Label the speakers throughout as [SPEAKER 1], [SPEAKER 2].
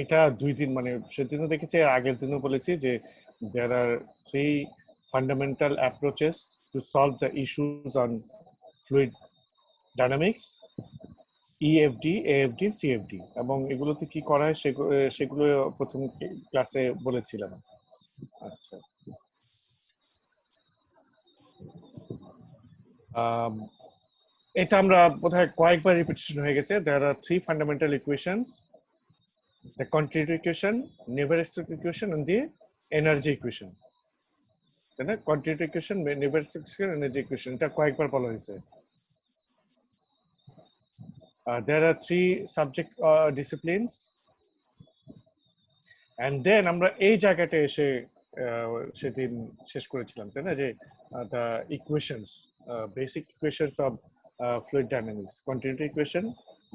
[SPEAKER 1] এটা 2 দিন মানে সেদিনও দেখেছি, আগের দিনও বলেছি যে there are 3 fundamental approaches to solve the issues on fluid dynamics: EFD, AFD, CFD, এবং এগুলোতে কি করা হয় সেগুলো প্রথম ক্লাসে বলেছিলাম। আচ্ছা, এটা আমরা বোধহয় কয়েকবার রিপিটেশন হয়ে গেছে। there are 3 fundamental equations: the continuity equation, Navier-Stokes equation, and the energy equation, তাই না? continuity equation, Navier-Stokes equation, energy equation, এটা কয়েকবার বলা হয়েছে। there are 3 subject disciplines, and then আমরা এই জায়গাটা এসে সেদিন শেষ করেছিলাম, তাই না, যে the equations, basic equations of fluid dynamics: continuity equation,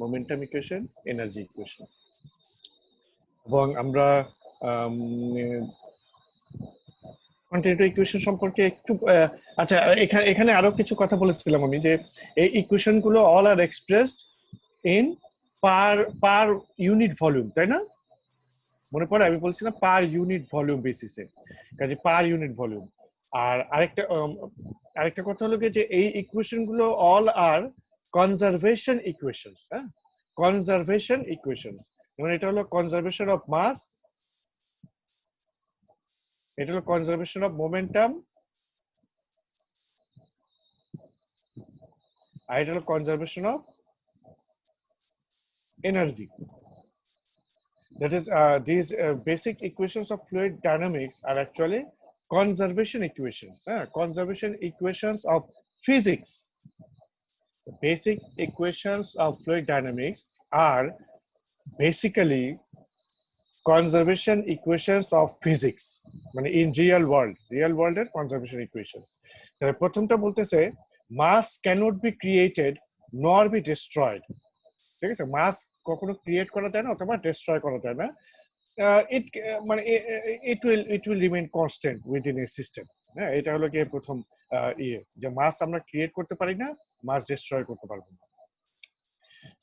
[SPEAKER 1] momentum equation, energy equation। এবং আমরা continuity equation সম্পর্কে একটু আচ্ছা, এখানে আরো কিছু কথা বলেছিলাম আমি, যে এই ইকুয়েশন গুলো all are expressed in per unit volume, তাই না? মনে পড়ে আমি বলছিলাম পার ইউনিট ভলিউম বেসিসে, কাজে পার ইউনিট ভলিউম। আর আরেকটা কথা হলো যে এই ইকুয়েশন গুলো অল আর কনজারভেশন ইকুয়েশনস। হ্যাঁ, কনজারভেশন ইকুয়েশনস, যেমন এটা হলো কনজারভেশন অফ মাস, এটা হলো কনজারভেশন অফ মোমেন্টাম, আর এটা হলো conservation of energy. That is, these basic equations of fluid dynamics are actually conservation equations. Conservation equations of physics. The basic equations of fluid dynamics are basically conservation equations of physics. মানে in real world এর conservation equations. তাহলে প্রথমটা বলতেছে mass cannot be created nor be destroyed. ঠিক আছে, মাস কখনো create করা যায় না অথবা ডিস্ট্রয় করা যায় না। মানে it will remain constant within a system. হ্যাঁ, এটা হলো কি প্রথম যে মাস আমরা ক্রিয়েট করতে পারি না, মাস ডিস্ট্রয় করতে পারবো না।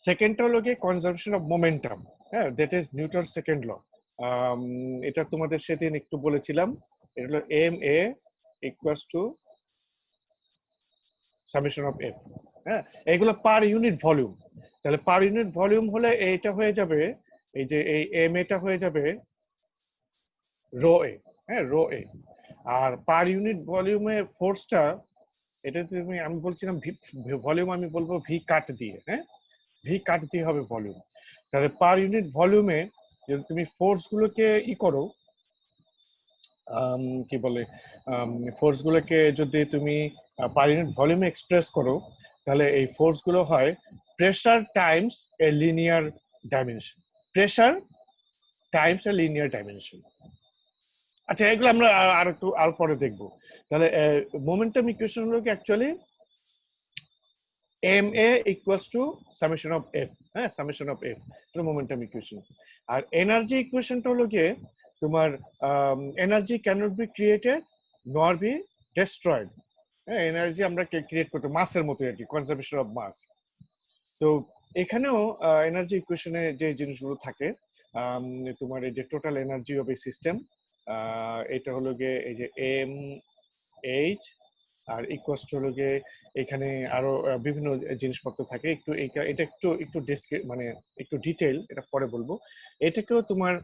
[SPEAKER 1] সেকেন্ডটা হলো কি কনজারভেশন অফ মোমেন্টাম। হ্যাঁ, that is Newton second law. এটা তোমাদের সেদিন একটু বলেছিলাম। এটা হলো ma equals to summation of f। হ্যাঁ, এগুলো পার ইউনিট ভলিউম। তাহলে পার ইউনিট ভলিউম হলে এইটা হয়ে যাবে, এই যে এই এম এটা হয়ে যাবে রো এ। হ্যাঁ, রো এ। আর পার ইউনিট ভলিউমে ফোর্সটা, এটা তুমি, আমি বলছিলাম ভলিউম, আমি বলবো ভি কাট দিয়ে। হ্যাঁ, ভি কাট দিয়ে হবে ভলিউম। তাহলে পার ইউনিট ভলিউমে যদি তুমি ফোর্স গুলোকে করো, কি বলে, ফোর্স গুলোকে যদি তুমি পার ইউনিট ভলিউমে এক্সপ্রেস করো, তাহলে এই ফোর্স গুলো হয় pressure Times a linear dimension. Pressure Times a linear dimension. আচ্ছা, এগুলো আমরা আর পরে দেখবো। তাহলে মোমেন্টাম ইকুয়েশন হলো কি actually ma equals to summation of f। হ্যাঁ, summation of f, এটা মোমেন্টাম ইকুয়েশন। আর এনার্জি ইকুয়েশনটা হলো কি তোমার energy cannot be created nor be destroyed. হ্যাঁ, এনার্জি আমরা ক্রিয়েট করতে, মাসের মতো আর কি, কনজারভেশন অফ মাস। তো এখানেও এনার্জি ইকুয়েশনে যে জিনিসগুলো থাকে, তোমার এই যে total energy of a system, এটা হলো গিয়ে এই যে এম এইচ, আর ইকুয়ালস টু হলো গিয়ে এখানে আরো বিভিন্ন জিনিসপত্র থাকে। এটা একটু মানে একটু ডিটেইল, এটা পরে বলবো। এটাকেও তোমার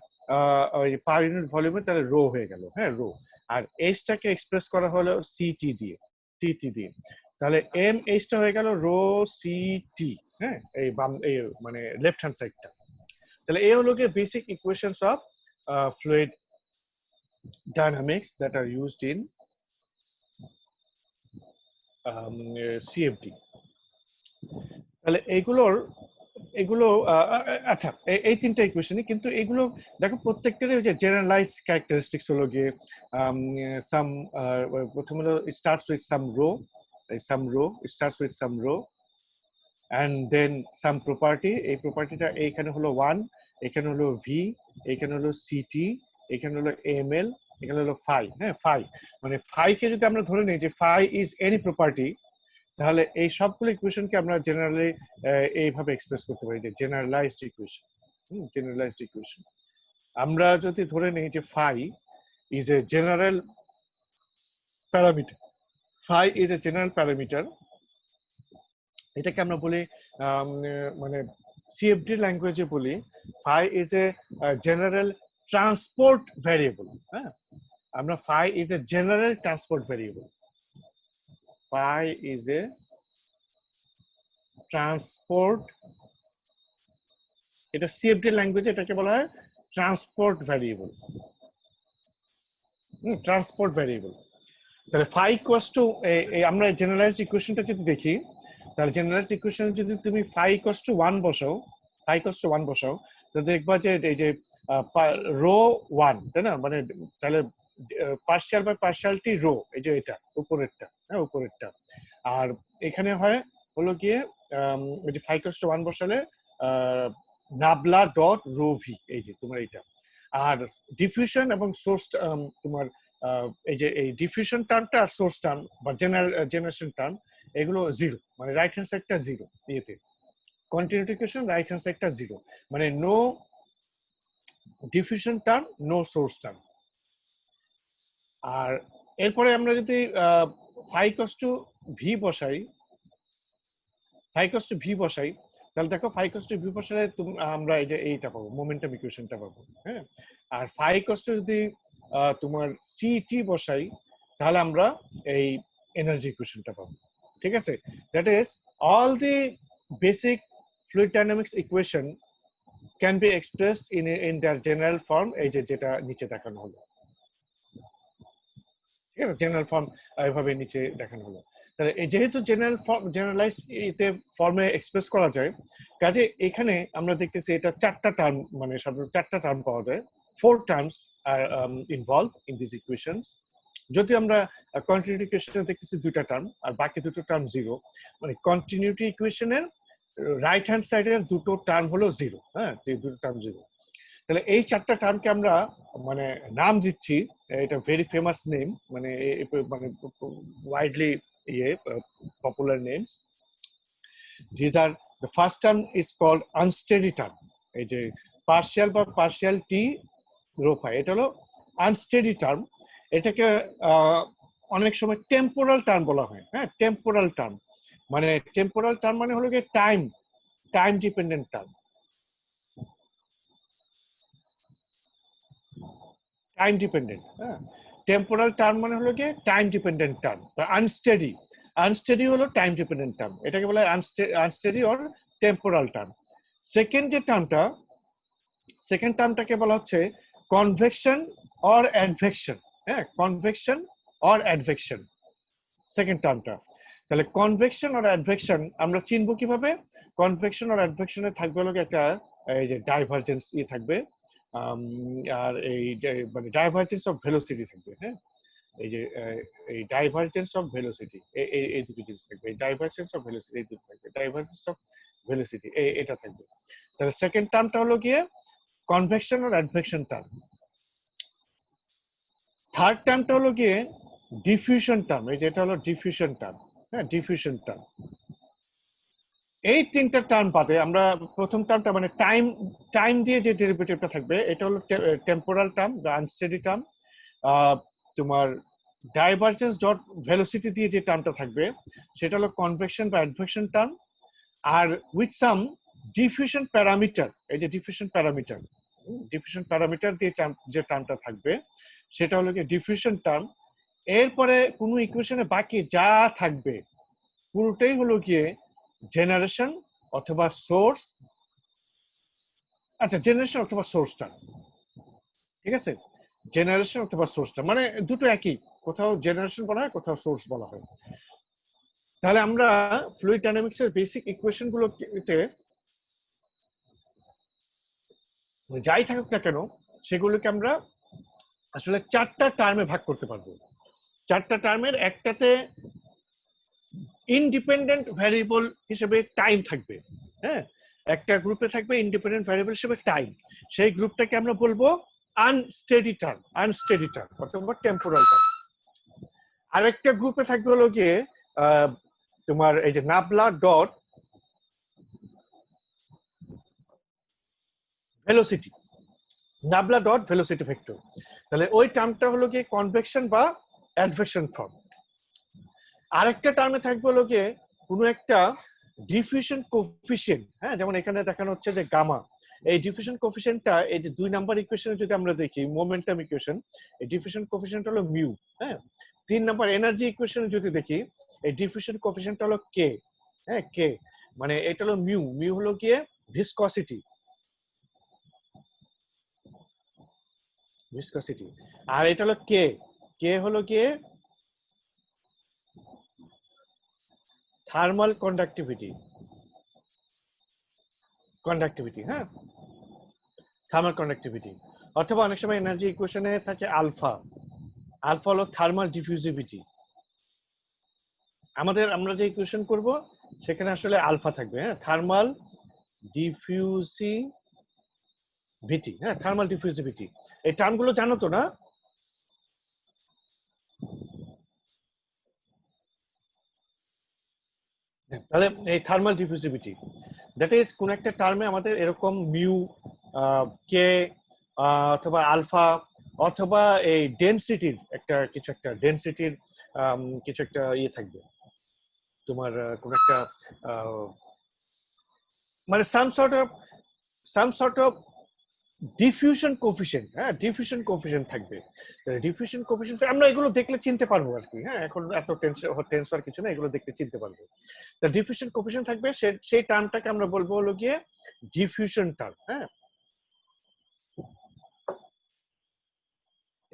[SPEAKER 1] ওই পার ইউনিট ভলিউমে তাহলে রো হয়ে গেল। হ্যাঁ, রো। আর এইচটাকে এক্সপ্রেস করা হলো সিটি দিয়ে, তাহলে এম এইচটা হয়ে গেল রো সিটি। হ্যাঁ, এই বাম, এই মানে লেফট হ্যান্ড সাইডটা। তাহলে এই হলো গিয়ে basic equations of fluid dynamics that are used in CFD। তাহলে এগুলো আচ্ছা, এই তিনটা ইকুয়েশনই, কিন্তু এগুলো দেখো প্রত্যেকটারই ওই যে জেনারেলাইজ ক্যারেক্টারিস্টিক্স হলো গিয়ে সাম, প্রথম হলো starts with some rho, starts with some rho, and then some property। এই প্রপার্টিটা এইখানে হলো 1, এখানে হলো ভি, এখানে হলো সিটি, এখানে হলো এমএল, এখানে হলো ফাই। হ্যাঁ, ফাই মানে ফাইকে যদি আমরা ধরে নিই যে ফাই ইজ এনি প্রপার্টি, তাহলে এই সবগুলো ইকুয়েশনকে আমরা জেনারেলি এইভাবে এক্সপ্রেস করতে পারি, যে জেনারেলাইজড ইকুয়েশন। Generalised equation. আমরা যদি ধরে নিই যে phi is a general parameter, phi is a general parameter, এটাকে আমরা বলি মানে সিএফডি ল্যাঙ্গুয়েজে বলি phi is a general transport variable. হ্যাঁ, আমরা phi is a general transport variable, phi is a transport, এটা সিএফডি ল্যাঙ্গুয়েজে এটাকে বলা হয় ট্রান্সপোর্ট ভ্যারিয়েবল, ট্রান্সপোর্ট ভ্যারিয়েবল। তাহলে ফাই ইকুয়ালস টু, আমরা জেনারেলাইজড ইকুয়েশনটা যদি দেখি, তাহলে জেনারেলাইজড ইকুয়েশন যদি তুমি ফাই ইকুয়ালস টু 1 বসাও, ফাই ইকুয়ালস টু 1 বসাও, তো দেখবা যে এই যে রো 1, তাই না, মানে তাহলে পার্শিয়াল বাই পার্শিয়ালটি রো, এই যে এটা উপরেরটা, হ্যাঁ উপরেরটা, আর এখানে হয় হলো গিয়ে এই যে ফাই ইকুয়ালস টু 1 বসালে নাবলা ডট রো ভি, এই যে তোমার এইটা। আর ডিফিউশন এবং সোর্স তোমার এই যে এই ডিফিউশন টার্মটা আর সোর্স টার্ম বা জেনারেশন টার্ম এগুলো জিরো, মানে রাইট হ্যান্ড সাইডটা জিরো, ইয়েতে কন্টিনিউটি ইকুয়েশন রাইট হ্যান্ড সাইডটা জিরো, মানে no diffusion term no source term. আর এরপরে আমরা যদি ফাই ইকুয়ালস টু ভি বসাই, ফাই ইকুয়ালস টু ভি বসাই, তাহলে দেখো ফাই ইকুয়ালস টু ভি বসালে আমরা এই যে এইটা পাবো, মোমেন্টাম ইকুয়েশনটা পাবো। হ্যাঁ, আর ফাই ইকুয়ালস টু যদি তোমার সিটি বসাই, তাহলে আমরা এই এনার্জি ইকুয়েশনটা পাবো। ঠিক আছে, that is all the basic fluid dynamics equation can be expressed in their general form, এই যে যেটা নিচে দেখানো হলো। ঠিক আছে, জেনারেল ফর্ম এইভাবে নিচে দেখানো হলো। তাহলে যেহেতু জেনারেলাইজড এতে ফর্মে এক্সপ্রেস করা যায়, কাজে এখানে আমরা দেখতেছি এটা 4টা টার্ম, মানে সাধারণত 4টা টার্ম পাওয়া যায়, 4 terms are involve in this equations. যদি আমরা কন্টিনিউটি ইকুয়েশনে দেখতেছি 2টা টার্ম আর বাকি 2টো টার্ম জিরো, মানে কন্টিনিউটি ইকুয়েশনের রাইট হ্যান্ড সাইডের 2টো টার্ম হলো জিরো। হ্যাঁ, 2টো টার্ম জিরো। তাহলে এই 4টা টার্মকে আমরা মানে নাম দিচ্ছি, এটা ভেরি ফেমাস নেম, মানে মানে widely popular names. These are, the first term is called unsteady term, এই যে পার্শিয়াল বা পার্শিয়াল টি রো ফাই, এটা হলো আনস্টেডি টার্ম। এটাকে অনেক সময় টেম্পোরাল টার্ম বলা হয়। হ্যাঁ, টেম্পোরাল টার্ম মানে, টেম্পোরাল টার্ম মানে হলো কি time dependent term, time dependent. হ্যাঁ, টেম্পোরাল টার্ম মানে হলো কি time dependent term. Unsteady, unsteady হলো টাইম ডিপেন্ডেন্ট টার্ম, এটাকে বলা হয় unsteady or temporal term. Second যে টার্মটা, সেকেন্ড টার্মটাকে বলা হচ্ছে কনভেকশন অর অ্যাডভেকশন। হ্যাঁ, কনভেকশন অর অ্যাডভেকশন সেকেন্ড টার্মটা। তাহলে কনভেকশন অর অ্যাডভেকশন আমরা চিনবো কিভাবে? কনভেকশন অর অ্যাডভেকশনে থাকবে হলো একটা এই যে ডাইভারজেন্স থাকবে, আর এই মানে ডাইভারজেন্স অফ ভেলোসিটি থাকবে। হ্যাঁ, এই যে এই ডাইভারজেন্স অফ ভেলোসিটি, এই দুটো জিনিস থাকবে, এই ডাইভারজেন্স অফ ভেলোসিটি এই দুটো থাকবে, ডাইভারজেন্স অফ ভেলোসিটি এটা থাকবে। তাহলে সেকেন্ড টার্মটা হলো গিয়ে convection or advection term. Third টার্মটা হলো গিয়ে ডিফিউশন টার্ম, এই যেটা হলো ডিফিউশন টার্ম। হ্যাঁ, ডিফিউশন টার্ম। এই 3টা টার্ম বাদে আমরা প্রথম টার্মটা মানে টাইম দিয়ে যে ডেরিভেটিভটা থাকবে এটা হলো টেম্পোরাল টার্ম বা আনস্টেডি টার্ম। তোমার ডাইভারজেন্স ডট ভেলোসিটি দিয়ে যে টার্মটা থাকবে সেটা হলো কনভেকশন বা অ্যাডভেকশন টার্ম। আর উইথ সাম ডিফিউশন প্যারামিটার, এই যে ডিফিউশন প্যারামিটার দিয়ে যে টার্মটা থাকবে সেটা হলো কি ডিফিউশন টার্ম। এরপরে কোনো ইকুয়েশনে বাকি যা থাকবে পুরোটাই হলো গিয়ে জেনারেশন অথবা সোর্স, আচ্ছা জেনারেশন অথবা সোর্স টার্ম। ঠিক আছে, জেনারেশন অথবা সোর্স টার্ম মানে দুটো একই, কোথাও জেনারেশন বলা হয় কোথাও সোর্স বলা হয়। তাহলে আমরা ফ্লুইড ডাইনামিক্স এর বেসিক ইকুয়েশন গুলোতে যাই থাকুক না কেন সেগুলোকে আমরা আসলে 4টা টার্মে ভাগ করতে পারবো। 4টা টার্মের একটাতে ইন্ডিপেন্ডেন্ট ভ্যারিয়েবল হিসেবে টাইম থাকবে। হ্যাঁ, একটা গ্রুপে থাকবে ইন্ডিপেন্ডেন্ট ভ্যারিয়েবল হিসেবে টাইম, সেই গ্রুপটাকে আমরা বলবো আনস্টেডি টার্ম, অথবা টেম্পোরাল টার্ম। আরেকটা গ্রুপে থাকবে হলো গিয়ে তোমার এই যে nabla dot velocity, nabla dot velocity vector. তাহলে ওই টার্মটা হলো কি কনভেকশন বা অ্যাডভেকশন ফর্ম। আরেকটা টার্মে থাকবে হলো গিয়ে কোনো একটা ডিফিউশন কোফিশিয়েন্ট, হ্যাঁ, যেমন এখানে দেখানো হচ্ছে যে গামা। এই ডিফিউশন কোফিশিয়েন্টটা এই যে 2 নাম্বার ইকুয়েশনে যদি আমরা দেখি মোমেন্টাম ইকুয়েশন, এই ডিফিউশন কোফিশিয়েন্ট হলো মিউ, হ্যাঁ। 3 নাম্বার এনার্জি ইকুয়েশনে যদি দেখি এই ডিফিউশন কোফিশিয়েন্ট হলো কে, হ্যাঁ, কে মানে এটা হলো মিউ, মিউ হলো গিয়ে ভিসকসিটি, ভিসকসিটি। আর এটা হলো কে, কে হলো গিয়ে থার্মাল কন্ডাক্টিভিটি, কন্ডাক্টিভিটি, হ্যাঁ, থার্মাল কন্ডাক্টিভিটি। অথবা অনেক সময় এনার্জি ইকুয়েশনে থাকে আলফা, আলফা হলো থার্মাল ডিফিউজিভিটি। আমরা যে ইকুয়েশন করব সেখানে আসলে আলফা থাকবে, হ্যাঁ, থার্মাল ডিফিউজিভিটি, হ্যাঁ, থার্মাল ডিফিউজিভিটি। এই টার্মগুলো জানো তো না? তাহলে এই থার্মাল ডিফিউজিভিটি দ্যাট ইজ কোন একটা টার্মে আমাদের এরকম মিউ, কে, অথবা আলফা, অথবা এই ডেনসিটির একটা কিছু একটা ডেনসিটির কিছু একটা ইয়ে থাকবে তোমার, কোন একটা মানে some sort of diffusion coefficient, হ্যাঁ, ডিফিউশন কোফিশিয়েন্ট থাকবে। ডিফিউশন কোফিশিয়েন্ট আমরা এগুলো দেখলে চিনতে পারবো আর কি, হ্যাঁ, এখন এত টেনসর কিছু না, এগুলো দেখতে চিনতে পারবো। তা ডিফিউশন কোফিশিয়েন্ট থাকবে, সেই টার্মটাকে আমরা বলবো হলো গিয়ে ডিফিউশন টার্ম, হ্যাঁ।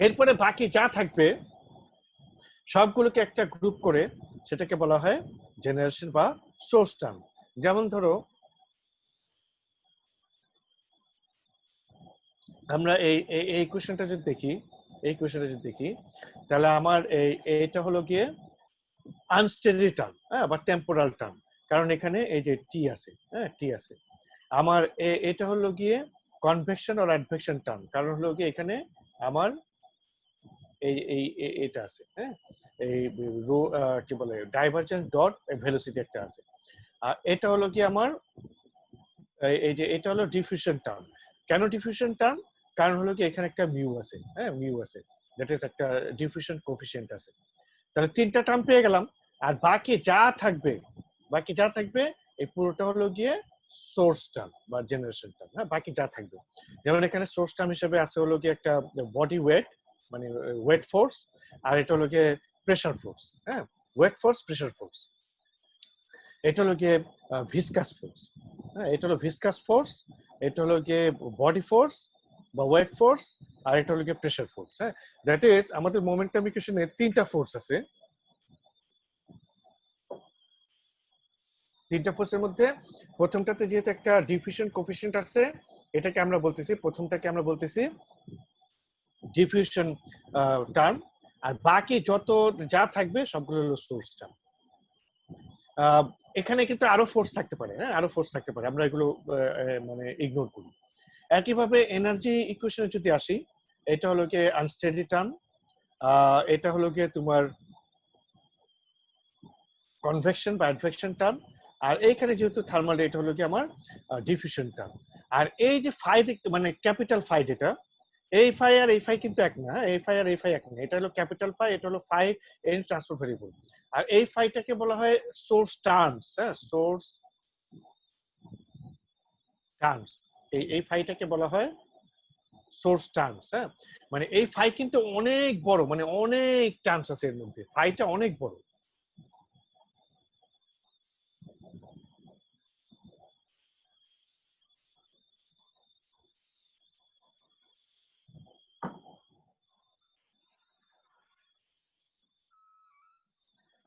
[SPEAKER 1] এরপরে বাকি যা থাকবে সবগুলোকে একটা গ্রুপ করে সেটাকে বলা হয় জেনারেশন বা সোর্স টার্ম। যেমন ধরো আমরা এই কোশ্চেনটা যদি দেখি, এই কোশ্চেনটা যদি দেখি তাহলে আমার এইটা হলো গিয়ে আনস্টেডি টার্ম, হ্যাঁ, বা টেম্পোরাল টার্ম, কারণ এখানে এই যে টি আছে, হ্যাঁ, টি আছে। আমার এটা হলো গিয়ে কনভেকশন আর অ্যাডভেকশন টার্ম, কারণ হলো গিয়ে এখানে আমার এই এই এটা আছে, হ্যাঁ, এই রো কি বলে ডাইভারজেন্স ডট ভেলোসিটি একটা আছে। আর এটা হলো কি আমার এই যে এটা হলো ডিফিউশন টার্ম। কেন ডিফিউশন টার্ম? কারণ হলো কি এখানে একটা মিউ আছে, হ্যাঁ, মিউ আছে, দ্যাট ইজ একটা ডিফিউশন কোফিশিয়েন্ট আছে। তাহলে 3টা টার্ম পেয়ে গেলাম। আর বাকি যা থাকবে এই পুরোটা হলো গিয়ে সোর্স টার্ম বা জেনারেশন টার্ম, হ্যাঁ, বাকি যা থাকবে। যেমন এখানে সোর্স টার্ম হিসেবে আছে হলো গিয়ে একটা বডি ওয়েট, মানে ওয়েট ফোর্স, আর এটা হলো গিয়ে প্রেসার ফোর্স, হ্যাঁ, ওয়েট ফোর্স, প্রেসার ফোর্স। এটা হলো গিয়ে ভিসকাস ফোর্স, হ্যাঁ, এটা হলো ভিসকাস ফোর্স, এটা হলো গিয়ে বডি ফোর্স বা ওয়েট ফোর্স, আর এটা হলো গিয়ে প্রেসার ফোর্স, হ্যাঁ। দ্যাট ইজ আমাদের মোমেন্টাম ইকুয়েশনে 3টা ফোর্স আছে। 3টা ফোর্সের মধ্যে প্রথমটাতে যেহেতু একটা ডিফিউশন কোফিশিয়েন্ট আছে, এটাকে আমরা বলতেছি, প্রথমটাকে আমরা বলতেছি ডিফিউশন টার্ম। আর বাকি যত যা থাকবে সবগুলো হলো সোর্স টার্ম। এখানে কিন্তু আরো ফোর্স থাকতে পারে, হ্যাঁ, আরো ফোর্স থাকতে পারে, আমরা এগুলো মানে ইগনোর করি। একইভাবে এনার্জি ইকুয়েশনে যদি আসি, এটা হলো গিয়ে আনস্টেডি টার্ম, এটা হলো গিয়ে তোমার কনভেকশন বা অ্যাডভেকশন টার্ম। আর এইখানে যেহেতু থার্মাল, এটা হলো কি আমার ডিফিউশন টার্ম। আর এই যে ফাই মানে ক্যাপিটাল ফাই, যেটা এই ফাই আর এই ফাই কিন্তু এক না, হ্যাঁ, এই ফাই আর এই ফাই এক না, এটা হলো ক্যাপিটাল ফাই, এটা হলো ফাই এন ট্রান্সফার ভেরিয়েবল। আর এই ফাইটাকে বলা হয় সোর্স টার্মস, হ্যাঁ, সোর্স টার্মস। এই ফাইটাকে বলা হয় সোর্স টার্মস, হ্যাঁ। মানে এই ফাই কিন্তু অনেক বড়, মানে অনেক টার্মস আছে এর মধ্যে, ফাইটা অনেক বড়।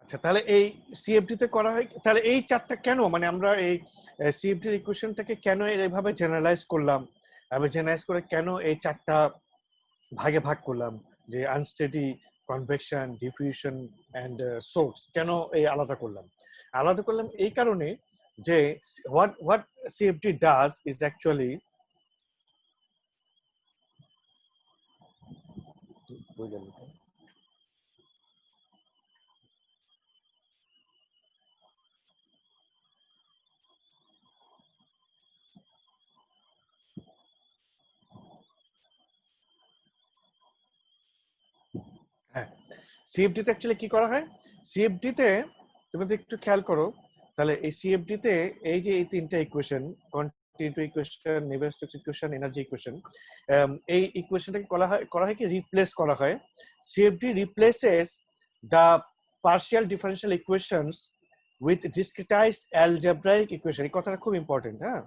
[SPEAKER 1] আচ্ছা, তাহলে এই সিএফডি তে করা হয়, তাহলে এই চারটা কেন, মানে আমরা এই সিএফডি ইকুয়েশনটাকে কেন এইভাবে জেনারেলাইজ করলাম, এবার জেনারেলাইজ করে কেন এই চারটা ভাগে ভাগ করলাম, যে unsteady, convection, diffusion and source, কেন এই আলাদা করলাম? আলাদা করলাম এই কারণে যে what CFD does is actually, CFD তে অ্যাকচুয়ালি কি করা হয়, সিএফডি তে তুমি যদি একটু খেয়াল করো তাহলে এই সিএফডি তে এই যে এই তিনটা equation, continuity equation, Navier-Stokes equation, energy equation, এই ইকুয়েশনটাকে করা হয় কি রিপ্লেস করা হয়। CFD replaces the partial differential equations with discretized algebraic equation. এই কথাটা খুব ইম্পর্টেন্ট। হ্যাঁ,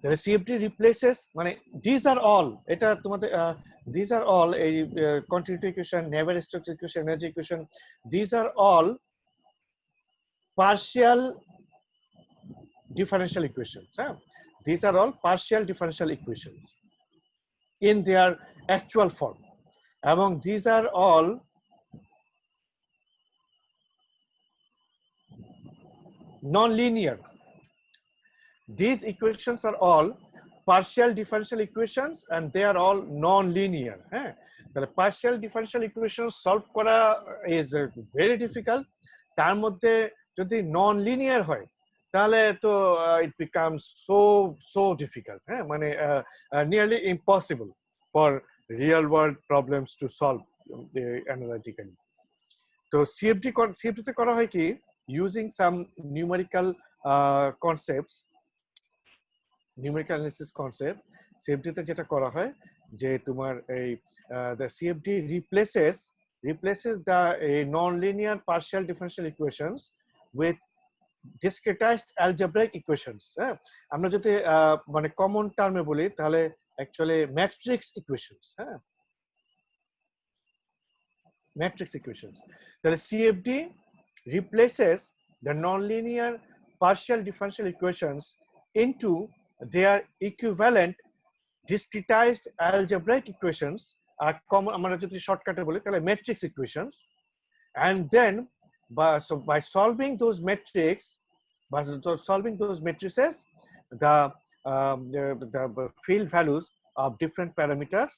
[SPEAKER 1] তাহলে সিএফডি রিপ্লেসেস মানে দিস আর অল, এটা তোমাদের দিস আর অল, এই continuity equation, Navier-Stokes equation, energy equation, this are all partial differential equations. These are all partial differential equations in their actual form. Among these are all non-linear. These equations are all partial differential equations and they are all non-linear. The partial differential equations solve kora is very difficult. তার মধ্যে যদি non linear হয় তাহলে তো it becomes so difficult. হ্যাঁ, মানে nearly impossible for real world problems to solve analytically. তো CFD তে করা হয় কি using some numerical concepts, numerical analysis concept. CFD তে যেটা করা হয় যে তোমার এই the CFD replaces the non-linear partial differential equations with discretized algebraic equations. আমরা যদি মানে কমন টার্মে বলি তাহলে actually matrix equations. Matrix equations. তাহলে CFD replaces the non-linear partial differential equations into their equivalent discretized algebraic equations, আমরা যদি শর্টকাটে বলি তাহলে matrix equations. and then by solving those matrices, the field values of different parameters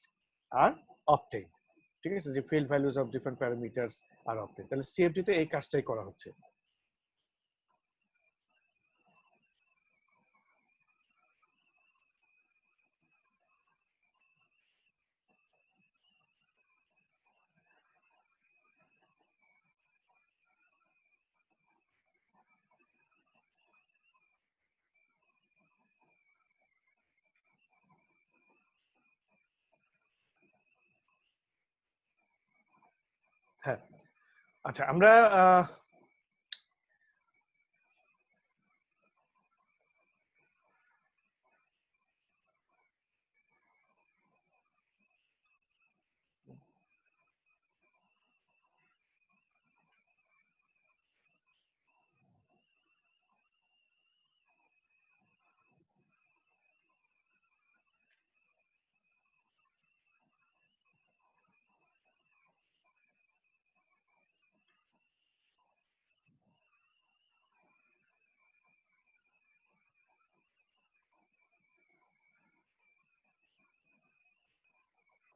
[SPEAKER 1] are obtained. ঠিক আছে, যে field values of different parameters are obtained. তাহলে CFD তে এই কাজটাই করা হচ্ছে। হ্যাঁ, আচ্ছা, আমরা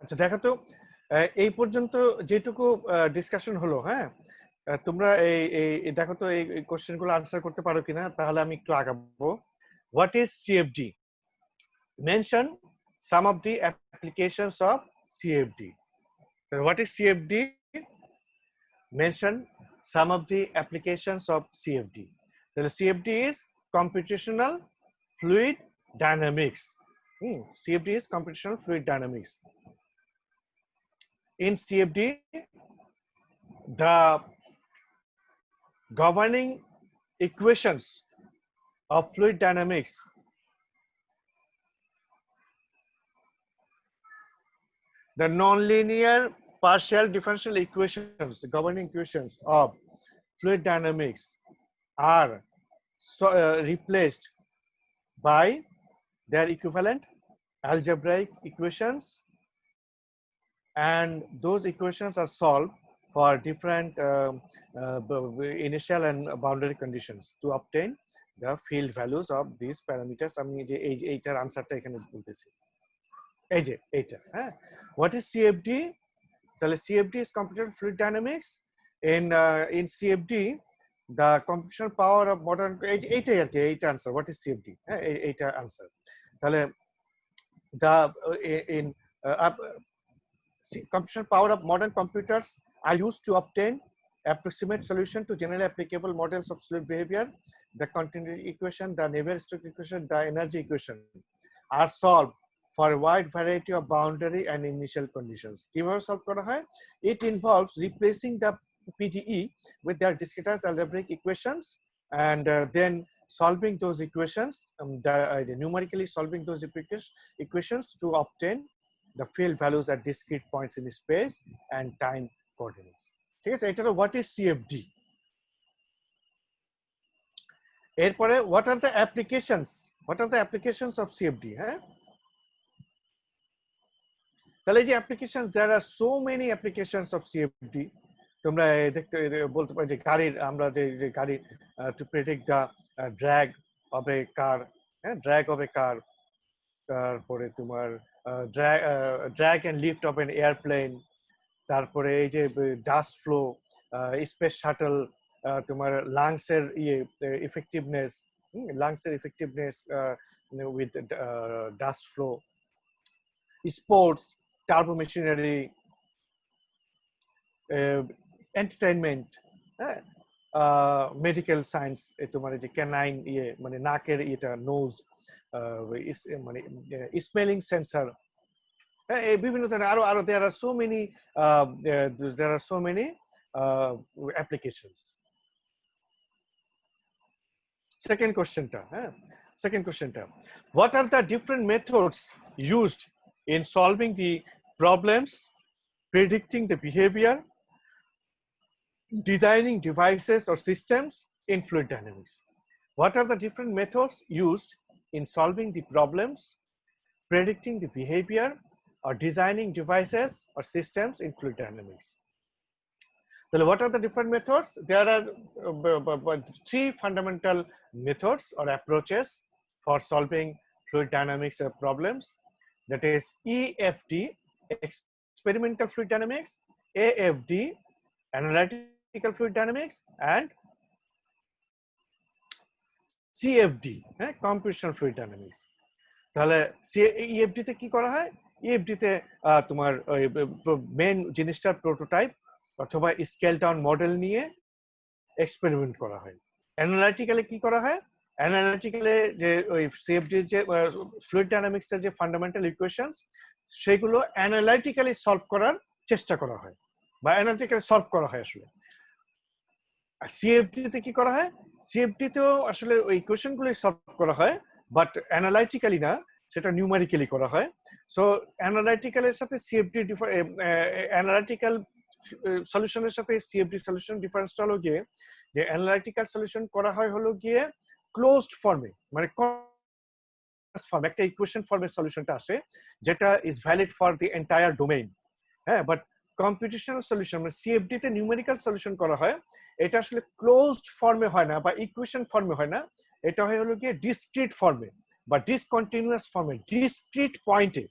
[SPEAKER 1] আচ্ছা দেখো তো এই পর্যন্ত যেটুকু ডিসকাশন হলো, হ্যাঁ, তোমরা এই দেখো তো এই কোশ্চেন গুলো আনসার করতে পারো কিনা, তাহলে আমি একটু আগাবো। What is CFD? Mention some of the applications of CFD. What is CFD? Mention some of the applications of CFD. তাহলে CFD is computational fluid dynamics. CFD is computational fluid dynamics. In CFD, the governing equations of fluid dynamics the nonlinear partial differential equations, governing equations of fluid dynamics are replaced by their equivalent algebraic equations, and those equations are solved for different initial and boundary conditions to obtain the field values of these parameters. আমি যে এইটার আনসারটা এখানে বলতেছি, এই যে এইটা। হ্যাঁ, what is CFD? তাহলে CFD is computational fluid dynamics. In CFD the computational power of modern, এইটাই আর কি, এইটা আনসার। what is CFD? হ্যাঁ, এইটা আনসার। তাহলে the in computational power of modern computers are used to obtain approximate solution to generally applicable models of fluid behavior. The continuity equation, the Navier-Stokes equation, the energy equation are solved for a wide variety of boundary and initial conditions. কিভাবে solve করা হয়? It involves replacing the PDE with their discretized algebraic equations and then solving those equations, numerically solving those equations to obtain the field values at discrete points in space and time coordinates. ঠিক আছে, এটা what is CFD? এরপরে what are the applications? What are the applications of CFD? হ্যাঁ, তাহলে এই যে applications, there are so many applications of CFD. তোমরা দেখতে বলতে পারো যে গাড়ির, আমরা যে গাড়ি to predict the drag of a car, হ্যাঁ, drag of a car, তারপরে তোমার drag and lift of an airplane, তারপরে এই যে ডাস্ট ফ্লো, স্পেস শাটল, তোমার লাংসের effectiveness, with dust flow, sports, turbo machinery, entertainment, হ্যাঁ, মেডিকেল সায়েন্স, তোমার যে ক্যানাইন মানে নাকের এটা নোজ, মানে স্মেলিং সেন্সর, বিভিন্ন ধরনের আরো there are so many applications. Second question, what are the different methods used in solving the problems, predicting the behavior, designing devices or systems in fluid dynamics? What are the different methods used in solving the problems, predicting the behavior, or designing devices or systems in fluid dynamics? So what are the different methods? There are three fundamental methods or approaches for solving fluid dynamics problems. That is EFD, experimental fluid dynamics, AFD, analytical fluid dynamics, and CFD, computational fluid dynamics. তাহলে EFD তে কি করা হয়? EFD তে তোমার main জিনিসটার prototype অথবা scale down model নিয়ে এক্সপেরিমেন্ট করা হয়। অ্যানালিটিক্যালি কি করা হয়? অ্যানালিটিক্যালি যে ওই CFD যে ফ্লুইড ডাইনামিক্স এর যে ফান্ডামেন্টাল ইকুয়েশনস, সেগুলো অ্যানালিটিক্যালি সলভ করার চেষ্টা করা হয় বা অ্যানালিটিক্যালি সলভ করা হয় আসলে। আর CFD তে কি করা হয়? CFD তেও আসলে ওই ইকুয়েশনগুলো সলভ করা হয়, বাট অ্যানালিটিক্যালি না, সেটা নিউমেরিক্যালি করা হয়। সো অ্যানালিটিক্যালের সাথে CFD অ্যানালিটিক্যাল সলিউশনের সাথে CFD সলিউশন ডিফারেন্সটা হলো গিয়ে যে অ্যানালিটিক্যাল সলিউশন করা হয় হলো গিয়ে ক্লোজড ফর্মে, মানে ফর্ম, একটা ইকুয়েশন ফর্মের সলিউশনটা আসে যেটা is valid for the entire domain. হ্যাঁ, বাট কম্পিউটেশনাল সলিউশন মানে CFD তে নিউমেরিক্যাল সলিউশন করা হয়, এটা আসলে ক্লোজড ফর্মে হয় না বা ইকুয়েশন ফর্মে হয় না, এটা হয় হলো গিয়ে ডিসক্রিট ফর্মে বা ডিসকন্টিনিউয়াস ফর্মে, ডিসক্রিট পয়েন্টে।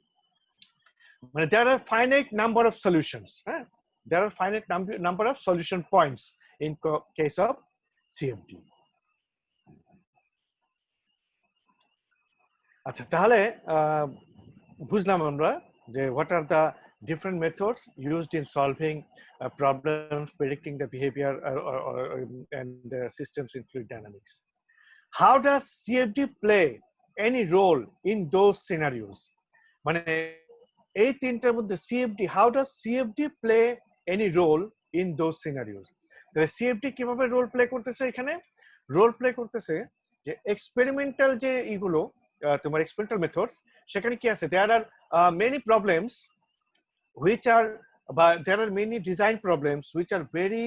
[SPEAKER 1] মানে there are finite number of solutions, there are finite number of solution points in case of CFD. আচ্ছা, তাহলে বুঝলাম আমরা যে what are the different methods used in solving problems, predicting the behavior and systems in fluid dynamics. How does CFD play any role in those scenarios? মানে এই তিনটার মধ্যে CFD, how does CFD play any role in those scenarios? তাহলে CFD কিভাবে role play করতেছে? এখানে role play করতেছে যে এক্সপেরিমেন্টাল যে এগুলো তোমার এক্সপেরিমেন্টাল মেথডস, সেখানে কি আছে? there are many problems which are, but there are many design problems which are very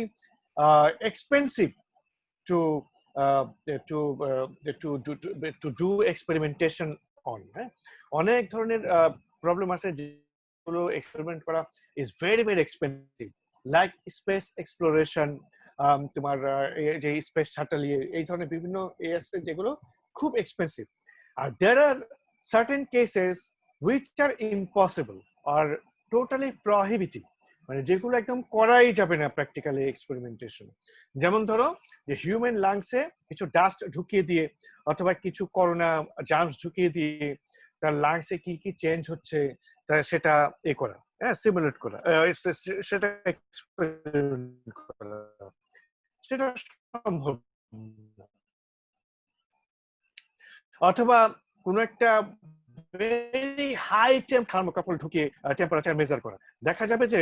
[SPEAKER 1] expensive to do experimentation on. অনেক ধরনের প্রবলেম আছে যেগুলো এক্সপেরিমেন্ট করা is very very expensive, like space exploration, তোমার যে স্পেস শাটল, এই ধরনের বিভিন্ন আছে যেগুলো খুব এক্সপেন্সিভ। আর there are certain cases which are impossible or totally prohibitive, মানে যেগুলো একদম করাই যাবে না প্র্যাকটিক্যালি এক্সপেরিমেন্টেশন। যেমন ধরো যে হিউম্যান লাংসে কিছু ডাস্ট ঢুকিয়ে দিয়ে অথবা কিছু করোনা জার্মস ঢুকিয়ে দিয়ে তার লাংসে কি কি চেঞ্জ হচ্ছে তা সেটা করা, হ্যাঁ সিমুলেট করা, সেটা এক্সপেরিমেন্ট করা, সেটা সম্ভব না। অথবা কোনো একটা ভেরি হাই থার্মোকাপল ঢুকিয়ে টেম্পারেচার মেজার করা, দেখা যাবে যে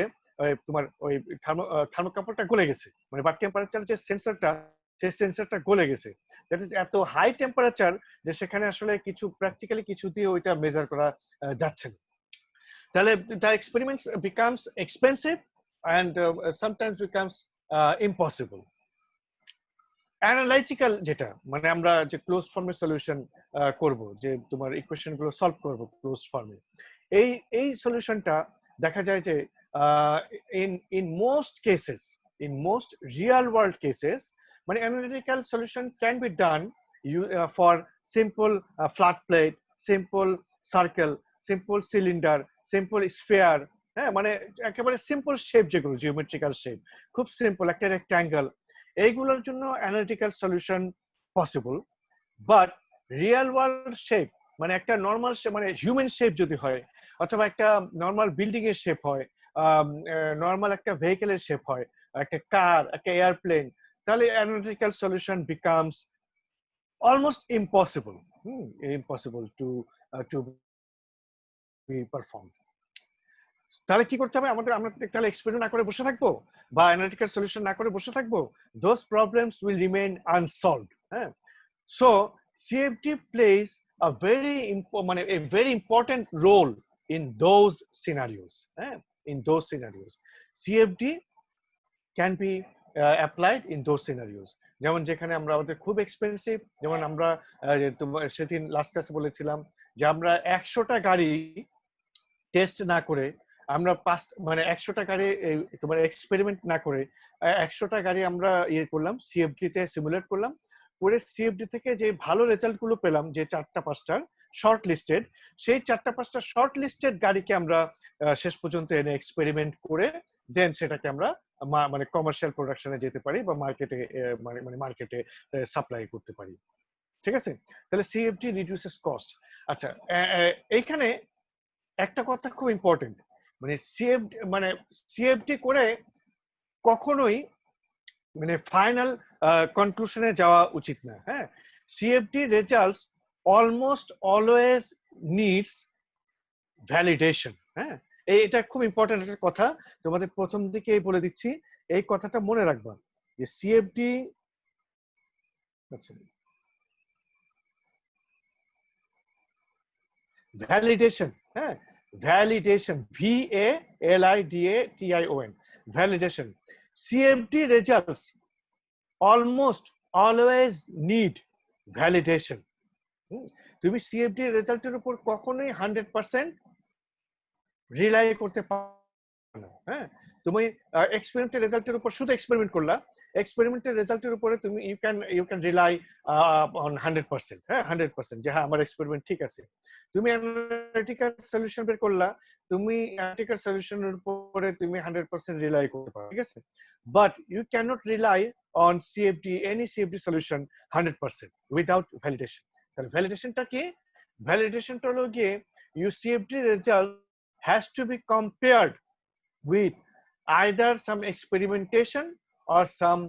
[SPEAKER 1] তোমার ওই থার্মোকাপলটা গলে গেছে, মানে বা টেম্পারেচার যে সেন্সরটা, সেই সেন্সরটা গলে গেছে। দ্যাট ইজ এত হাই টেম্পারেচার যে সেখানে আসলে কিছু প্র্যাকটিক্যালি কিছু দিয়ে ওইটা মেজার করা যাচ্ছে না। তাহলে the experiments becomes expensive and sometimes becomes impossible. Analytical যেটা, মানে আমরা যে ক্লোজ ফর্মের সলিউশন করব, যে তোমার ইকুয়েশন গুলো সলভ করব ক্লোজ ফর্মে, এই সলিউশনটা দেখা যায় যে in most real world cases, মানে analytical solution can be done for simple flat plate, simple circle, simple cylinder, simple sphere, হ্যাঁ মানে একেবারে সিম্পল শেপ, যেগুলো জিওমেট্রিক্যাল শেপ, খুব সিম্পল একটা রেক্ট্যাঙ্গেল, এইগুলোর জন্য analytical solution possible. But real world shape, মানে একটা নর্মাল শেপ, মানে হিউম্যান শেপ যদি হয়, অথবা একটা নর্মাল বিল্ডিং এর শেপ হয়, নর্মাল একটা ভেহিকেলের শেপ হয়, একটা কার, একটা এয়ারপ্লেন, তাহলে analytical solution becomes almost impossible, impossible to B perform. তাহলে কি করতে হবে আমাদের? আমরা তাহলে এক্সপেরিমেন্ট না করে বসে থাকবো বা অ্যানালিটিক্যাল সলিউশন না করে বসে থাকবো? Those problems will remain unsolved. হ্যাঁ, so CFD plays a very important role in those scenarios. In those scenarios, CFD can be applied in those scenarios. যেমন যেখানে আমরা আমাদের খুব এক্সপেন্সিভ, যেমন আমরা সেদিন লাস্ট ক্লাসে বলেছিলাম যে আমরা 100টা গাড়ি টেস্ট না করে, আমরা মানে 100টা গাড়ি তোমার এক্সপেরিমেন্ট না করে 100টা গাড়ি আমরা ইয়ে করলাম, সিএফডি তে সিমুলেট করলাম, করে সিএফডি থেকে যে ভালো রেজাল্ট গুলো পেলাম, যে 4টা 5টা শর্ট লিস্টেড, সেই 4টা 5টা শর্ট লিস্টেড গাড়িকে আমরা শেষ পর্যন্ত এনে এক্সপেরিমেন্ট করে দেন সেটাকে আমরা মানে কমার্শিয়াল প্রোডাকশনে যেতে পারি বা মার্কেটে মানে মার্কেটে সাপ্লাই করতে পারি। ঠিক আছে, তাহলে সিএফডি রিডিউসেস কস্ট। আচ্ছা, এইখানে একটা কথা খুব ইম্পর্টেন্ট, মানে সিএফডি করে কখনোই মানে ফাইনাল কনক্লুশনে যাওয়া উচিত না। হ্যাঁ, CFD results almost always needs validation. হ্যাঁ, এটা খুব ইম্পর্টেন্ট একটা কথা, তোমাদের প্রথম দিকেই বলে দিচ্ছি, এই কথাটা মনে রাখবা যে সিএফডি ভ্যালিডেশন, হ্যাঁ validation, VALIDATION, validation. CFD results almost always need validation. তুমি CFD রেজাল্টের উপর কখনোই 100% রিলাই করতে পারো না। হ্যাঁ, তুমি এক্সপেরিমেন্টের রেজাল্টের উপর শুধু এক্সপেরিমেন্ট করলা, এক্সপেরিমেন্টের রেজাল্টের উপরে তুমি ইউ ক্যান রিলাই অন 100%। হ্যাঁ, 100% যে হ্যাঁ আমার এক্সপেরিমেন্ট ঠিক আছে। তুমি অ্যানালিটিক্যাল সলিউশন বের করলা, তুমি অ্যানালিটিক্যাল সলিউশনের উপরে তুমি 100% রিলাই করতে পারো, ঠিক আছে, but you can not rely on any CFD solution 100% without validation. তাহলে ভ্যালিডেশনটা কি? ভ্যালিডেশনটা হলো গিয়ে you CFD result has to be compared with either some experimentation or some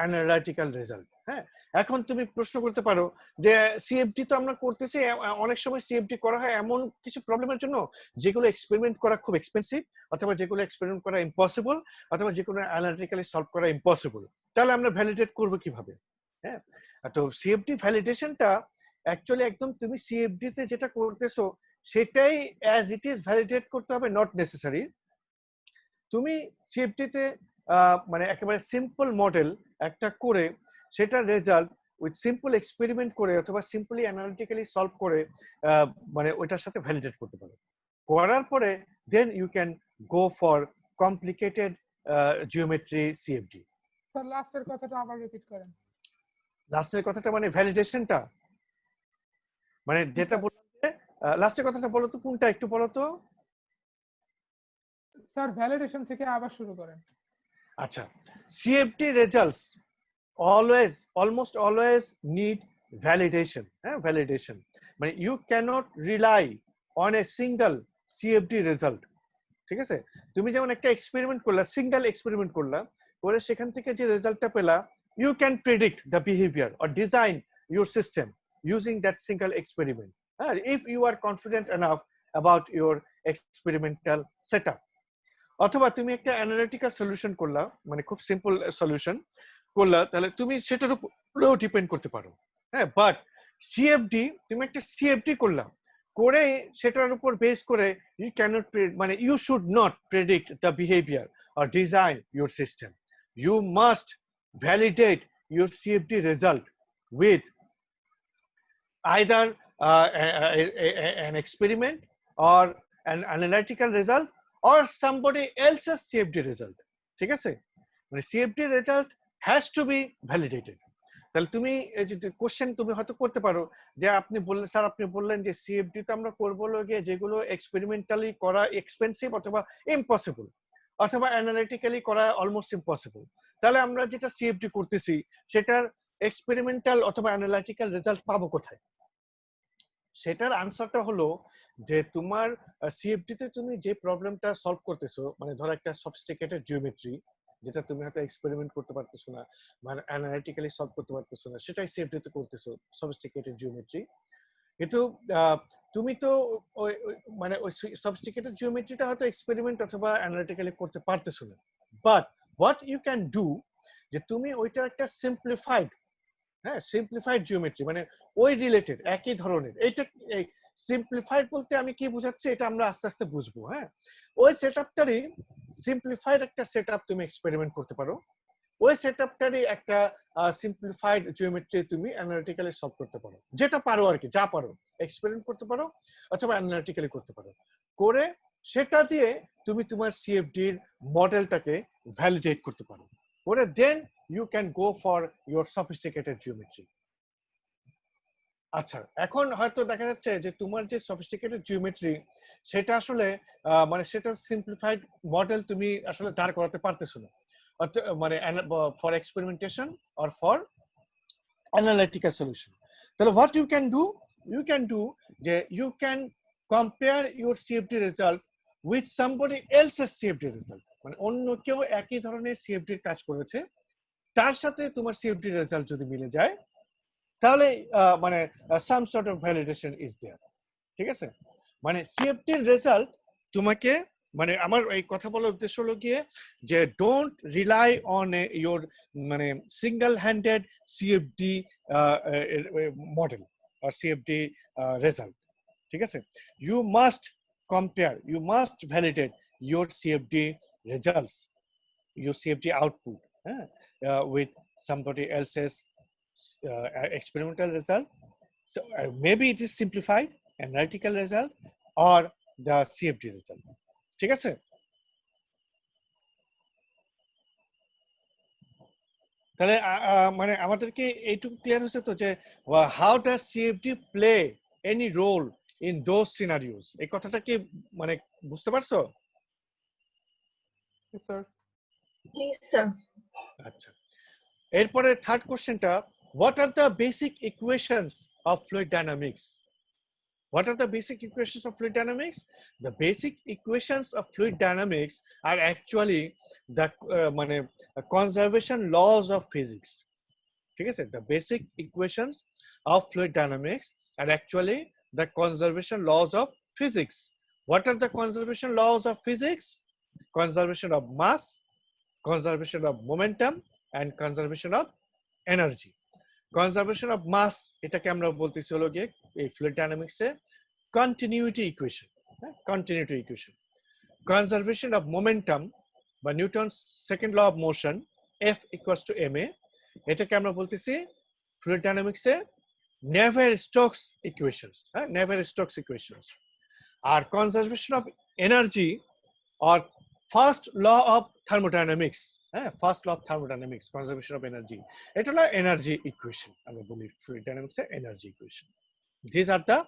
[SPEAKER 1] analytical result. হ্যাঁ, এখন তুমি প্রশ্ন করতে পারো যে সিএফডি তো আমরা করতেছি, অনেক সময় সিএফডি করা হয় এমন কিছু প্রবলেমের জন্য যেগুলো এক্সপেরিমেন্ট করা খুব এক্সপেন্সিভ, অথবা যেগুলো এক্সপেরিমেন্ট করা ইম্পসিবল, অথবা যেগুলো অ্যানালিটিক্যালি সলভ করা ইম্পসিবল। তাহলে আমরা ভ্যালিডেট করবো কিভাবে? হ্যাঁ, তো সিএফডি ভ্যালিডেশনটা অ্যাকচুয়ালি একদম তুমি সিএফডি তে যেটা করতেছো সেটাই অ্যাজ ইট ইজ ভ্যালিডেট করতে হবে, নট নেসেসারি। তুমি সিএফডি তে মানে একেবারে সিম্পল মডেল একটা করে সেটার রেজাল্ট উইথ সিম্পল এক্সপেরিমেন্ট করে অথবা সিম্পলি অ্যানালিটিক্যালি সলভ করে মানে ওইটার সাথে ভ্যালিডেট করতে পারো। করার পরে then you can go for complicated geometry CFD.
[SPEAKER 2] Sir লাস্টের কথাটা আবার রিপিট করেন।
[SPEAKER 1] লাস্টের কথাটা মানে ভ্যালিডেশনটা, মানে যেটা বললাম যে লাস্টের কথাটা বলো তো, কোনটা একটু বলো তো।
[SPEAKER 2] স্যার ভ্যালিডেশন থেকে আবার শুরু করেন।
[SPEAKER 1] আচ্ছা, CFD results almost always need validation. হ্যাঁ, ভ্যালিডেশন মানে you cannot rely on a single CFD result ঠিক আছে? তুমি যেমন একটা এক্সপেরিমেন্ট করলা, সিঙ্গেল এক্সপেরিমেন্ট করলা, করে সেখান থেকে যে রেজাল্টটা পেলা, you can predict the behavior or design your system using that single experiment, if you are confident enough about your experimental setup. অথবা তুমি একটা অ্যানালিটিক্যাল সলিউশন করলা, মানে খুব সিম্পল সলিউশন করলা, তাহলে তুমি সেটার উপরেও ডিপেন্ড করতে পারো। হ্যাঁ, বাট সিএফডি, তুমি একটা সিএফডি করলা, করে সেটার উপর বেস করে ইউ ক্যানট, মানে you should not predict the behaviour or design your system. You must validate your CFD result with either an experiment or an analytical result or somebody else's CFD result. ঠিক আছে? মানে CFD result has to be validated. তাহলে তুমি এই যে question তুমি হয়তো করতে পারো যে আপনি বললেন, স্যার আপনি বললেন যে সিএফডি তো আমরা করবো লোকে যেগুলো এক্সপেরিমেন্টালি করা এক্সপেন্সিভ অথবা ইম্পসিবল, অথবা অ্যানালিটিক্যালি করা অলমোস্ট ইম্পসিবল। তাহলে আমরা যেটা সিএফডি করতেছি সেটার এক্সপেরিমেন্টাল অথবা অ্যানালিটিক্যাল রেজাল্ট পাবো কোথায়? সেটার আনসারটা হলো যে তোমার সিএফডি তে তুমি যে প্রবলেমটা সলভ করতেছো, মানে ধরো একটা সফিস্টিকেটেড জিওমেট্রি যেটা তুমি হয়তো এক্সপেরিমেন্ট করতে পারতেছো না, মানে অ্যানালিটিক্যালি সলভ করতে পারতেছো না, সেটাই সিএফডি তে করতেছো, সফিস্টিকেটেড জিওমেট্রি। কিন্তু তুমি তো মানে ওই সফিস্টিকেটেড জিওমেট্রিটা হয়তো এক্সপেরিমেন্ট অথবা অ্যানালিটিক্যালি করতে পারতেছো না। But what you can do, যে তুমি ওইটা একটা সিম্পলিফাইড, হ্যাঁ সিম্পলিফাইড জিওমেট্রি, মানে ওই রিলেটেড একই ধরনের, এইটা সিম্পলিফাইড বলতে আমি কি বুঝাচ্ছি এটা আমরা আস্তে আস্তে বুঝবো। হ্যাঁ, ওই সেটআপটারই সিম্পলিফাইড একটা সেটআপ তুমি এক্সপেরিমেন্ট করতে পারো, ওই সেটআপটারই একটা সিম্পলিফাইড জিওমেট্রি তুমি অ্যানালিটিক্যালি সলভ করতে পারো, যেটা পারো আর কি, যা পারো এক্সপেরিমেন্ট করতে পারো অথবা অ্যানালিটিক্যালি করতে পারো, করে সেটা দিয়ে তুমি তোমার সিএফডির মডেলটাকে ভ্যালিডেট করতে পারো, করে দেন you can go for your sophisticated geometry. আচ্ছা, এখন হয়তো দেখা যাচ্ছে যে তোমার যে সফিস্টিকেটেড জিওমেট্রি সেটা আসলে মানে সেটা সিম্পলিফাইড মডেল তুমি আসলে দাঁড় করাতে পারতেছো না, মানে for experimentation or for analytical solution. তাহলে হোয়াট ইউ ক্যান ডু যে you can compare your CFD result with somebody else's CFD result, মানে অন্য কেউ একই ধরনের সিএফডির কাজ করেছে, তার সাথে তোমার সিএফডি রেজাল্ট যদি মিলে যায় তাহলে মানে some sort of validation is there. ঠিক আছে? মানে সিএফডির রেজাল্ট তোমাকে, মানে আমার এই কথা বলার উদ্দেশ্য হলো গিয়ে যে ডোন্ট রিলাই অন ইয়োর মানে সিঙ্গেল হ্যান্ডেড সিএফডি মডেল আর সিএফডি রেজাল্ট। ঠিক আছে? You must compare, you must validate your CFD results, your CFD output with somebody else's experimental result. So maybe it is simplified analytical result or the CFD result. ঠিক আছে? তাহলে মানে আমাদেরকে এইটুকু clear হচ্ছে তো যে how does CFD play any role in those scenarios? এই কথাটা কি মানে বুঝতে পারছো?
[SPEAKER 2] Yes, sir.
[SPEAKER 3] Yes, sir.
[SPEAKER 1] আচ্ছা, এরপরে থার্ড কোশ্চেনটা, what are the basic equations of fluid dynamics? What are the basic equations of fluid dynamics? The basic equations of fluid dynamics are actually the মানে conservation laws of physics. ঠিক আছে? The basic equations of fluid dynamics are actually the conservation laws of physics. What are the conservation laws of physics? Conservation of mass, conservation of momentum, and conservation of energy. Conservation of mass এটাকে আমরা বলতেছি হলো গিয়ে এই fluid ডায়নামিক্সে continuity equation, continuity equation. Conservation of momentum বা Newton's second law of motion F equals to ma, এটাকে আমরা বলতেছি ফ্লুইড ডায়নামিক্সে নেভার-স্টোকস ইকুয়েশনস, নেভার-স্টোকস ইকুয়েশনস। আর conservation of energy or first law of thermodynamics, first law of thermodynamics, conservation of energy, এটা হলো energy equation, আমরা বলি fluid ডায়নামিক্সে energy equation. These are the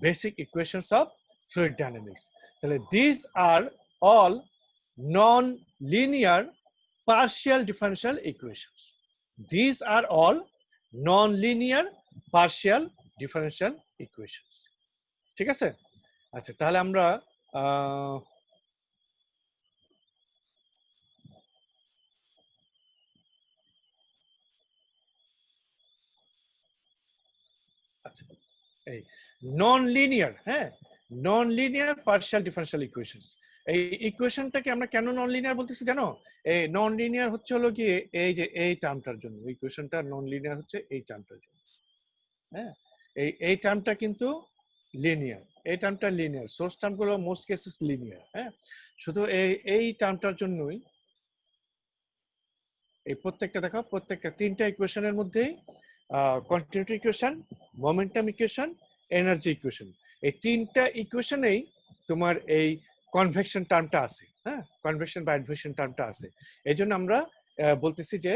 [SPEAKER 1] basic equations of fluid dynamics. তাহলে these are all non-linear partial differential equations. These are all non-linear partial differential equations. ঠিক আছে? আচ্ছা, তাহলে আমরা এই নন লিনিয়ার, হ্যাঁ, নন লিনিয়ার পার্শিয়াল ডিফারেনশিয়াল ইকুয়েশনস। এই ইকুয়েশনটাকে আমরা কেন নন লিনিয়ার বলতেছি জানো? এই নন লিনিয়ার হচ্ছে হলো কি এই যে এই টার্মটার জন্য ইকুয়েশনটা নন লিনিয়ার হচ্ছে এই টার্মটার জন্য, হ্যাঁ। এই টার্মটা কিন্তু লিনিয়ার, এই টার্মটা লিনিয়ার, সোর্স টার্মগুলো মোস্ট কেসেস লিনিয়ার, হ্যাঁ। শুধু এই টার্মটার জন্যই এই প্রত্যেকটা দেখো, প্রত্যেকটা তিনটা ইকুয়েশনের মধ্যেই continuity equation, momentum equation, energy equation, এই তিনটা ইকুয়েশনেই তোমার এই কনভেকশন টার্মটা আছে, হ্যাঁ, কনভেকশন বা অ্যাডভেকশন টার্মটা আছে। এই জন্য আমরা বলতেছি যে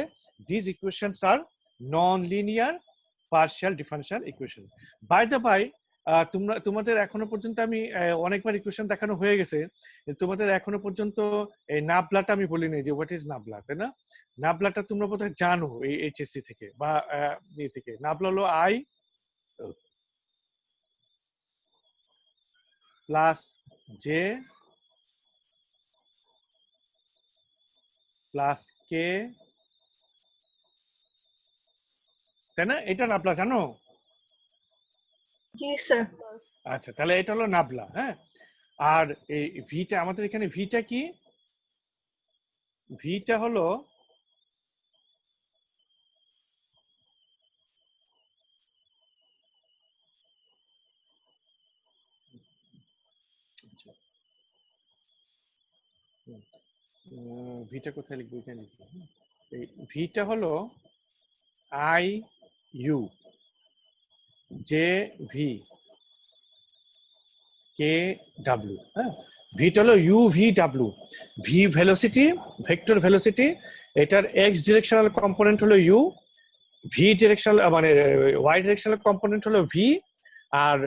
[SPEAKER 1] this equations are non linear partial differential equation. By the by, তোমাদের এখনো পর্যন্ত আমি অনেকবার ইকুয়েশন দেখানো হয়ে গেছে, তোমাদের এখনো পর্যন্ত এই নাবলাটা আমি বলিনি যে হোয়াট ইজ নাবলা, তাই না? নাবলাটা তোমরা বোধহয় জানো এই এইচএসসি থেকে বা থেকে। নাবলা হলো আই প্লাস জে প্লাস কে, তাই না? এটা নাবলা জানো?
[SPEAKER 3] জি স্যার।
[SPEAKER 1] আচ্ছা, তাহলে এটা হলো নাবলা, হ্যাঁ। আর এই ভিটা, আমাদের এখানে ভিটা কি? ভিটা হলো ভিটা কোথায় লিখবো? এখানে লিখবো। এই ভিটা হলো I U J V K W, হ্যাঁ। ভিটা হলো U V W. V velocity, vector velocity, এটার এক্স ডিরেকশনাল কম্পোনেন্ট হলো ইউ, ভি ডিরেকশনাল মানে ওয়াই ডিরেকশনাল কম্পোনেন্ট হলো ভি, আর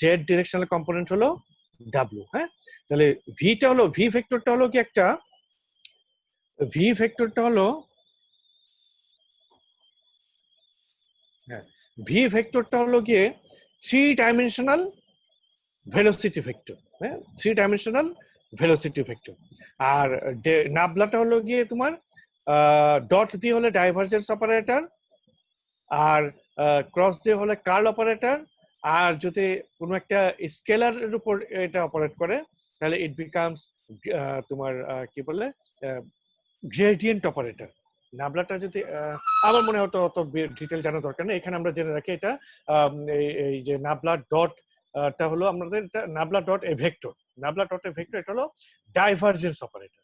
[SPEAKER 1] জেড ডিরেকশনাল কম্পোনেন্ট হলো ডাব্লিউ, হ্যাঁ। তাহলে ভিটা হলো, ভি ভেক্টরটা হলো কি একটা, ভি ভেক্টরটা হলো, হ্যাঁ, ভি ভেক্টরটা হলো গিয়ে 3 ডাইমেনশনাল ভেলোসিটি ভেক্টর, হ্যাঁ, 3 ডাইমেনশনাল ভেলোসিটি ভেক্টর। আর নাবলাটা হলো গিয়ে তোমার ডট দিয়ে হলে ডাইভারজেন্স অপারেটর, আর ক্রস দিয়ে হলে কার্ল অপারেটর, আর যদি কোনো একটা স্কেলারের উপর এটা অপারেট করে তাহলে ইট বিকামস তোমার কি বলে গ্রেডিয়েন্ট অপারেটর। নাবলাটা যদি আমার মনে হয় অত ডিটেল জানা দরকার নেই, এখানে আমরা জেনে রাখি এটা এই যে নাবলা ডট টা হলো আমাদের nabla dot A vector, nabla dot A vector এটা হলো ডাইভারজেন্স অপারেটর।